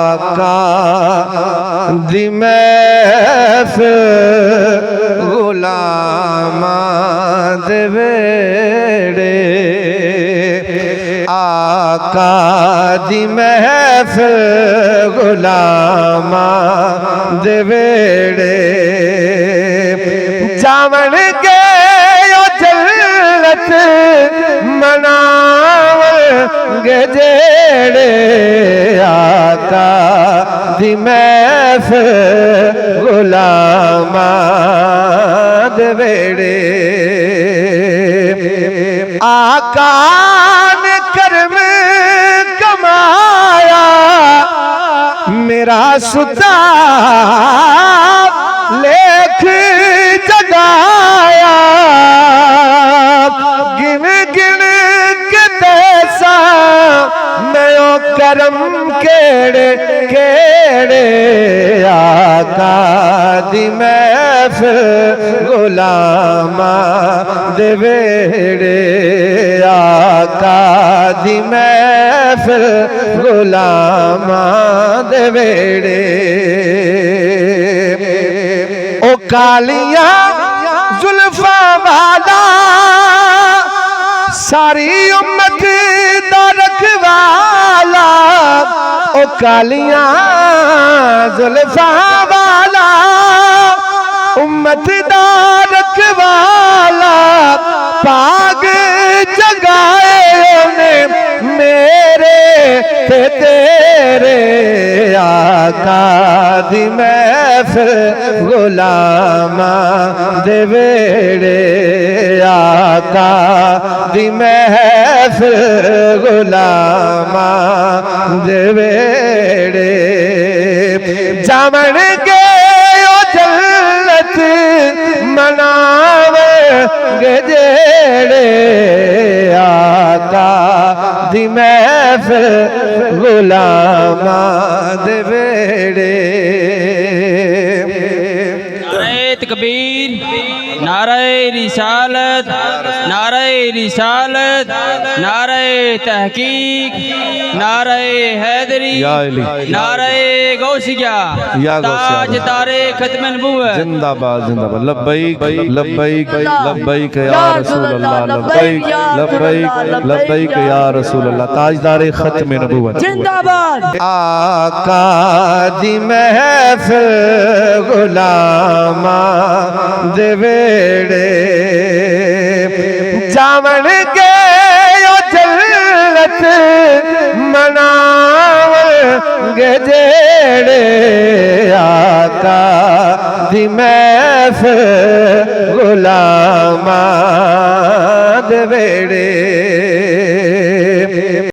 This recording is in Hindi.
आका दी महफिल गुलामां दे वेड़े, आका दी महफिल गुलामां दे वेड़े, जावण गए ओ जन्नत मनावंगे जेड़े, आका दी महफिल गुलामां दे वेड़े। आका ने कर्म कमाया मेरा सुता लेख जगाया, गिन गिन के तैसा मैं ओ करम केड़े केड़े, आका दी महफिल गुलामां दे वेड़े, आका दी महफिल गुलामां दे वेड़े। ओ कालियां जुल्फां वाला सारी उम्मत दा रखवाला, ओ कालियां जुल्फां वाला उम्मत दा रखवाला, पाग जगाए ने मेरे ते तेरे, आका दी महफिल गुलामां दे वेड़े, आका दी महफिल गुलामां दे वेड़े, जावण गए ओ जन्नत मनावंगे जेड़े, आका दी महफिल गुलामां दे वेड़े। नारे तकबीर, नारे रिसालत, नारे रिसालत, नारे तहकीक, नारे हैदरी, नारे गौसिया, ताज तारे खत्म नबूवत, जिंदाबाद जिंदाबाद, लब्बैक लब्बैक लब्बैक या रसूल अल्लाह, लब्बैक लब्बैक लब्बैक या रसूल अल्लाह, ताजदारे खत्म नबूवत जिंदाबाद। आका दी महफिल गुलामां दे वेड़े, जावण गए ओ जन्नत मनावंगे जेड़े, आका दी महफिल गुलामां दे वेड़े।